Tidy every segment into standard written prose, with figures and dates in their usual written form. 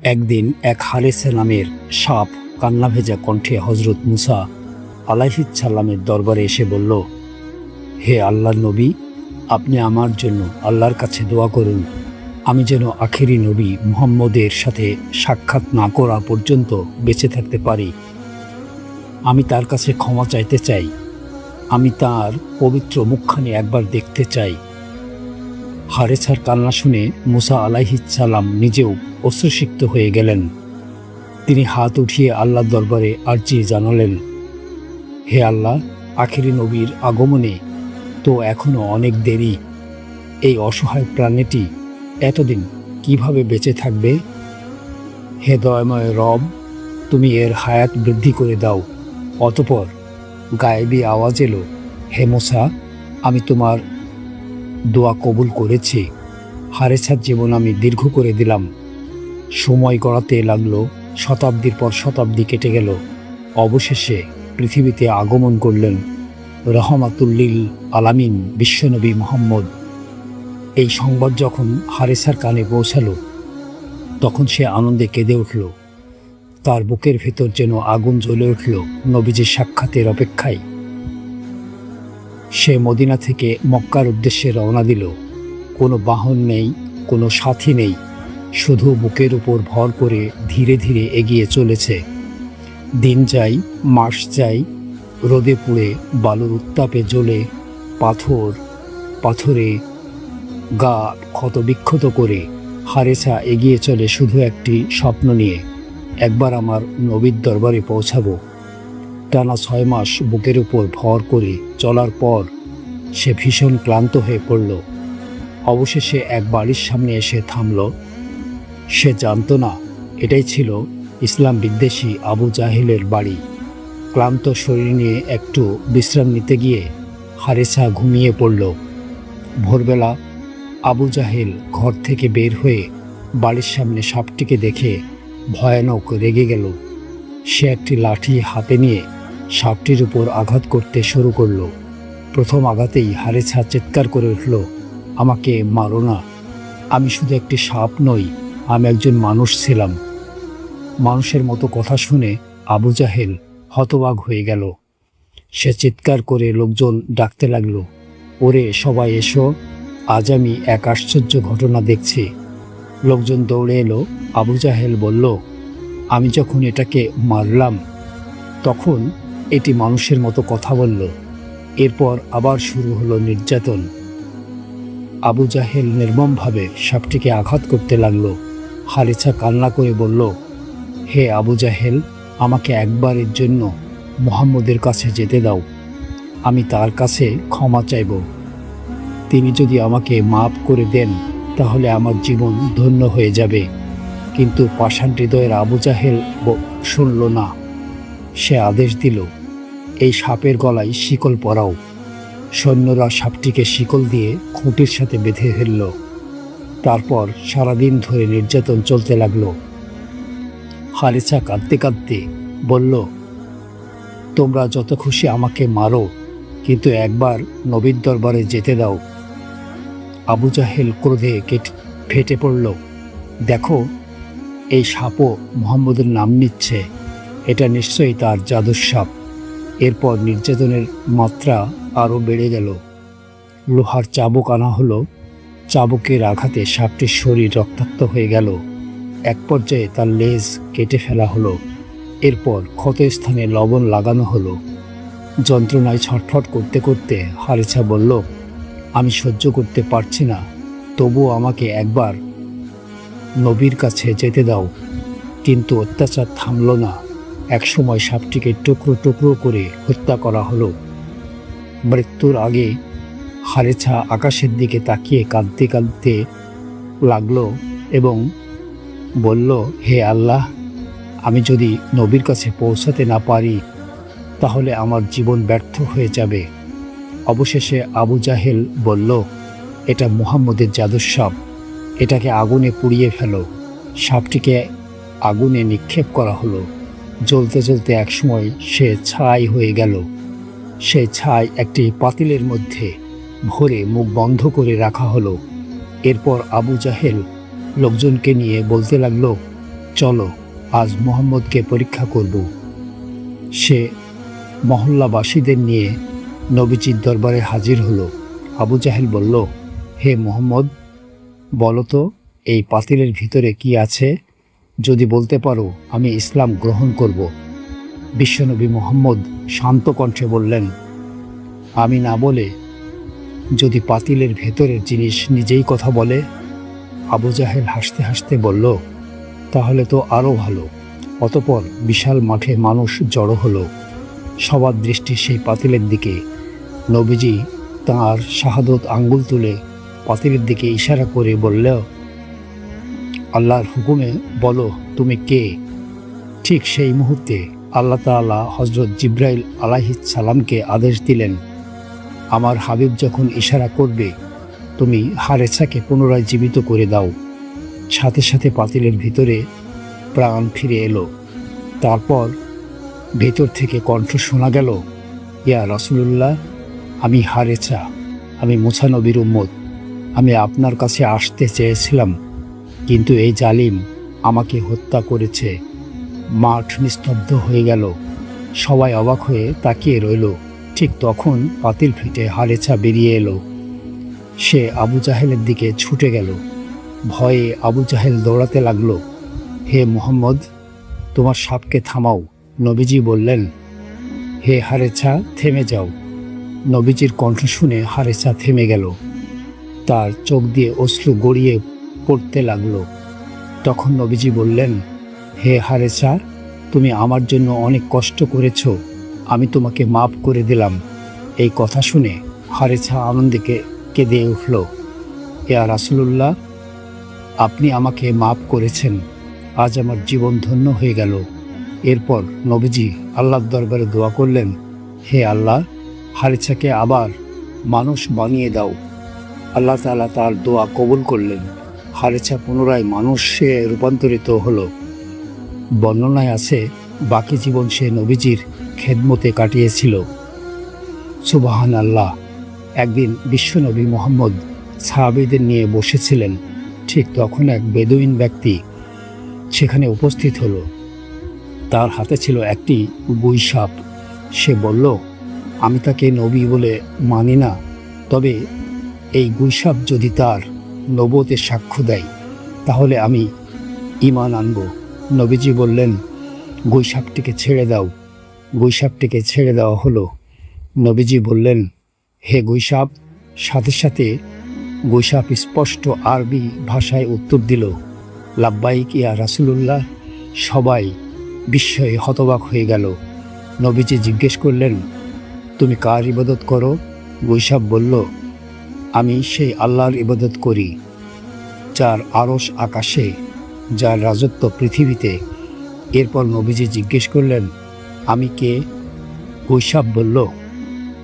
একদিন এক হারেসা নামের সাপ কান্না ভেজা কণ্ঠে হজরত মুসা আলাইহিসসালামের দরবারে এসে বলল, হে আল্লাহর নবী, আপনি আমার জন্য আল্লাহর কাছে দোয়া করুন, আমি যেন আখেরি নবী মুহাম্মদের সাথে সাক্ষাৎ না করা পর্যন্ত বেঁচে থাকতে পারি। আমি তার কাছে ক্ষমা চাইতে চাই, আমি তার পবিত্র মুখখানি একবার দেখতে চাই। হারেছার কান্না শুনে মুসা আলাইহিসসালাম নিজেও অশ্রুসিক্ত হয়ে গেলেন। তিনি হাত উঠিয়ে আল্লাহর দরবারে আরজি জানালেন, হে আল্লাহ, আখেরি নবীর আগমনে তো এখনও অনেক দেরি। এই অসহায় প্রাণীটি এতদিন কিভাবে বেঁচে থাকবে? হে দয়াময় রব, তুমি এর হায়াত বৃদ্ধি করে দাও। অতঃপর গায়েবী আওয়াজ এলো, হে মুসা, আমি তোমার দোয়া কবুল করেছি। হারেছার জীবন আমি দীর্ঘ করে দিলাম। সময় গড়াতে লাগলো, শতাব্দীর পর শতাব্দী কেটে গেল। অবশেষে পৃথিবীতে আগমন করলেন রহমাতুল্লিল আলামিন বিশ্বনবী মুহাম্মদ। এই সংবাদ যখন হারেছার কানে পৌঁছালো, তখন সে আনন্দে কেঁদে উঠল। তার বুকের ভেতর যেন আগুন জ্বলে উঠল নবীজির সাক্ষাতের অপেক্ষায়। সে মদিনা থেকে মক্কার উদ্দেশ্যে রওনা দিল। কোনো বাহন নেই, কোনো সাথী নেই, শুধু বুকের উপর ভর করে ধীরে ধীরে এগিয়ে চলেছে। দিন যায়, মাস যায়, রোদে পুড়ে বালুর উত্তাপে জ্বলে পাথরে গা ক্ষতবিক্ষত করে হারেছা এগিয়ে চলে শুধু একটি স্বপ্ন নিয়ে, একবার আমার নবীর দরবারে পৌঁছাবো। টানা 6 মাস বুকের উপর ভর করে চলার পর সে ভীষণ ক্লান্ত হয়ে পড়ল। অবশেষে এক বাড়ির সামনে এসে থামল। সে জানত না এটাই ছিল ইসলাম বিদ্বেষী আবু জাহেলের বাড়ি। ক্লান্ত শরীর নিয়ে একটু বিশ্রাম নিতে গিয়ে হারেছা ঘুমিয়ে পড়ল। ভোরবেলা আবু জাহেল ঘর থেকে বের হয়ে বাড়ির সামনে সাপটিকে দেখে ভয়ানক রেগে গেল। সে একটি লাঠি হাতে নিয়ে সাপটির উপর আঘাত করতে শুরু করল। প্রথম আঘাতেই হারেছা চিৎকার করে উঠল, আমাকে মারো না, আমি শুধু একটি সাপ নই, আমি একজন মানুষ ছিলাম। মানুষের মতো কথা শুনে আবু জাহেল হতবাক হয়ে গেল। সে চিৎকার করে লোকজন ডাকতে লাগলো, ওরে সবাই এসো, আজ আমি এক আশ্চর্য ঘটনা দেখছি। লোকজন দৌড়ে এলো। আবু জাহেল বলল, আমি যখন এটাকে মারলাম তখন এটি মানুষের মতো কথা বলল। এরপর আবার শুরু হলো নির্যাতন। আবু জাহেল নির্মমভাবে সাপটিকে আঘাত করতে লাগলো। হারেছা কান্না করে বলল, হে আবু জাহেল, আমাকে একবারের জন্য মুহাম্মদের কাছে যেতে দাও, আমি তার কাছে ক্ষমা চাইব। তিনি যদি আমাকে মাফ করে দেন তাহলে আমার জীবন ধন্য হয়ে যাবে। কিন্তু পাষাণ হৃদয়ের আবু জাহেল শুনল না। সে আদেশ দিল, এই সাপের গলায় শিকল পরাও। সৈন্যরা সাপটিকে শিকল দিয়ে খুঁটির সাথে বেঁধে ফেলল। তারপর সারাদিন ধরে নির্যাতন চলতে লাগলো। হারেছা কাঁদতে কাঁদতে বলল, তোমরা যত খুশি আমাকে মারো, কিন্তু একবার নবীর দরবারে যেতে দাও। আবু জাহেল ক্রোধে ফেটে পড়ল, দেখো, এই সাপও মুহাম্মদের নাম নিচ্ছে, এটা নিশ্চয়ই তার জাদুর সাপ। এরপর নির্যাতনের মাত্রা আরও বেড়ে গেল। লোহার চাবুক আনা হলো। চাবুকের আঘাতে সাপটির শরীর রক্তাক্ত হয়ে গেল। এক পর্যায়ে তার লেজ কেটে ফেলা হলো। এরপর ক্ষতস্থানে লবণ লাগানো হলো। যন্ত্রণায় ছটফট করতে করতে হারেছা বলল, আমি সহ্য করতে পারছি না, তবুও আমাকে একবার নবীর কাছে যেতে দাও। কিন্তু অত্যাচার থামল না। একসময় সাপটিকে টুকরো টুকরো করে হত্যা করা হলো। মৃত্যুর আগে হারেছা আকাশের দিকে তাকিয়ে কাঁদতে কাঁদতে লাগলো এবং বলল, হে আল্লাহ, আমি যদি নবীর কাছে পৌঁছাতে না পারি তাহলে আমার জীবন ব্যর্থ হয়ে যাবে। অবশেষে আবু জাহেল বলল, এটা মুহাম্মদের জাদুর সাপ, এটাকে আগুনে পুড়িয়ে ফেলো। সাপটিকে আগুনে নিক্ষেপ করা হলো। জ্বলতে জ্বলতে একসময় সে ছাই হয়ে গেল। সেই ছাই একটি পাতিলের মধ্যে ভরে মুখ বন্ধ করে রাখা হলো। এরপর আবু জাহেল লোকজনকে নিয়ে বলতে লাগলো, চলো আজ মুহাম্মদকে পরীক্ষা করব। সে মহল্লাবাসীদের নিয়ে নবীজির দরবারে হাজির হলো। আবু জাহেল বলল, হে মুহাম্মদ, বলো তো এই পাতিলের ভিতরে কি আছে? যদি বলতে পারো আমি ইসলাম গ্রহণ করব। বিশ্বনবী মুহাম্মদ শান্ত কণ্ঠে বললেন, আমি না বলে যদি পাতিলের ভেতরের জিনিস নিজেই কথা বলে? আবু জাহেল হাসতে হাসতে বলল, তাহলে তো আরও ভালো। অতপর বিশাল মাঠে মানুষ জড়ো হলো। সবার দৃষ্টি সেই পাতিলের দিকে। নবীজি তাঁর শাহাদত আঙ্গুল তুলে পাতিলের দিকে ইশারা করে বলল, আল্লাহর হুকুমে বলো তুমি কে? ঠিক সেই মুহূর্তে আল্লাহ তাআলা হযরত জিবরাইল আলাইহিস সালামকে আদেশ দিলেন, আমার হাবিব যখন ইশারা করবে তুমি হারেছাকে পুনরায় জীবিত করে দাও। সাথে সাথে পাতিলের ভিতরে প্রাণ ফিরে এলো। তারপর ভেতর থেকে কণ্ঠ শোনা গেল, ইয়া রাসূলুল্লাহ, আমি হারেছা, আমি মুসা নবীর উম্মত। আমি আপনার কাছে আসতে চেয়েছিলাম, কিন্তু এই জালিম আমাকে হত্যা করেছে। মাঠ নিস্তব্ধ হয়ে গেল। সবাই অবাক হয়ে তাকিয়ে রইল। ঠিক তখন পাতিল ফেটে হারেছা বেরিয়ে এলো। সে আবু জাহেলের দিকে ছুটে গেল। ভয়ে আবু জাহেল দৌড়াতে লাগলো। হে মুহাম্মদ, তোমার সাপকে থামাও। নবীজি বললেন, হে হারেছা, থেমে যাও। নবীজির কণ্ঠ শুনে হারেছা থেমে গেল। তার চোখ দিয়ে অশ্রু গড়িয়ে পড়তে লাগলো। তখন নবীজি বললেন, হে হারেছা, তুমি আমার জন্য অনেক কষ্ট করেছ, আমি তোমাকে মাফ করে দিলাম। এই কথা শুনে হারেছা আনন্দে কেঁদে উঠল, ইয়া রাসূলুল্লাহ, আপনি আমাকে মাফ করেছেন, আজ আমার জীবন ধন্য হয়ে গেল। এরপর নবীজি আল্লাহর দরবারে দোয়া করলেন, হে আল্লাহ, হারেছাকে আবার মানুষ বানিয়ে দাও। আল্লাহ তাআলা তার দোয়া কবুল করলেন। হারেছা পুনরায় মানুষে রূপান্তরিত হলো। বর্ণনায় আছে, বাকি জীবন সে নবীজির খেদমতে কাটিয়েছিল। সুবহানাল্লাহ। একদিন বিশ্বনবী মুহাম্মদ সাহাবীদের নিয়ে বসেছিলেন। ঠিক তখন এক বেদুইন ব্যক্তি সেখানে উপস্থিত হলো। তার হাতে ছিল একটি গুইসাপ। সে বলল, আমি তাকে নবী বলে মানি না, তবে এই গুইসাপ যদি তার নবুয়তের সাক্ষ্য দেয় তাহলে আমি ঈমান আনব। নবীজি বললেন, গুইসাপটিকে ছেড়ে দাও। গুইসাপটিকে ছেড়ে দেওয়া হলো। নবীজি বললেন, হে গুইসাপ। সাথে সাথে গুইসাপ স্পষ্ট আরবি ভাষায় উত্তর দিল, লাব্বাইক ইয়া রাসূলুল্লাহ। সবাই বিস্ময়ে হতবাক হয়ে গেল। নবীজি জিজ্ঞেস করলেন, তুমি কার ইবাদত করো? গুইসাপ বলল, আমি সেই আল্লাহর ইবাদত করি, যার আরশ আকাশে, যার রাজত্ব পৃথিবীতে। এরপর নবীজি জিজ্ঞেস করলেন, আমি কে? গুইসাপ বলল,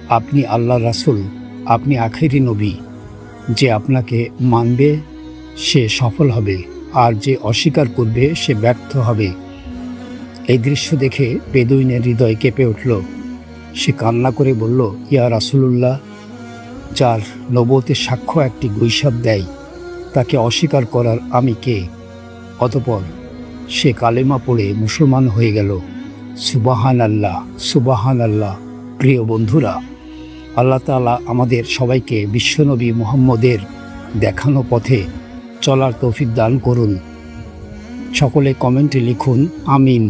আপনি আল্লাহর রাসূল, আপনি আখেরি নবী। যে আপনাকে মানবে সে সফল হবে, আর যে অস্বীকার করবে সে ব্যর্থ হবে। এই দৃশ্য দেখে বেদুইনের হৃদয় কেঁপে উঠল। সে কান্না করে বলল, ইয়া রাসূলুল্লাহ, যার নবুয়তের সাক্ষ্য একটি গুইসাপ দেয়, তাকে অস্বীকার করার আমি কে? অতঃপর সে কালেমা পড়ে মুসলমান হয়ে গেল। সুবহানাল্লাহ, সুবহানাল্লাহ। প্রিয় বন্ধুরা, আল্লাহ তাআলা আমাদের সবাইকে বিশ্বনবী মুহাম্মদের দেখানো পথে চলার তৌফিক দান করুন। সকলে কমেন্টে লিখুন, আমিন।